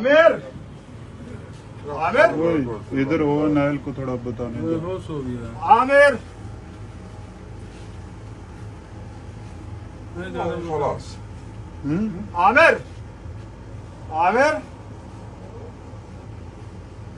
आमिर आमिर इधर हो, नायल को थोड़ा बताने दो। होश हो गया। आमिर खलास। आमिर आमिर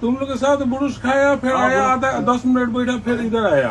तुम लोग के साथ बुरुश खाया, फिर आया, आधा 10 मिनट बैठा, फिर इधर आया।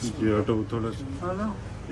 पीछे हटो थोड़ा सा,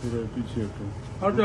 थोड़ा पीछे हटो। हट जा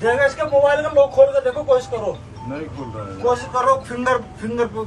देखो इसके मोबाइल का लॉक खोल कर देखो, कोशिश करो, नहीं खुल रहा है। कोशिश करो,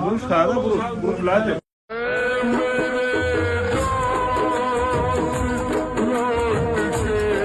बुरुश खा रहा, बुरुश ला दे।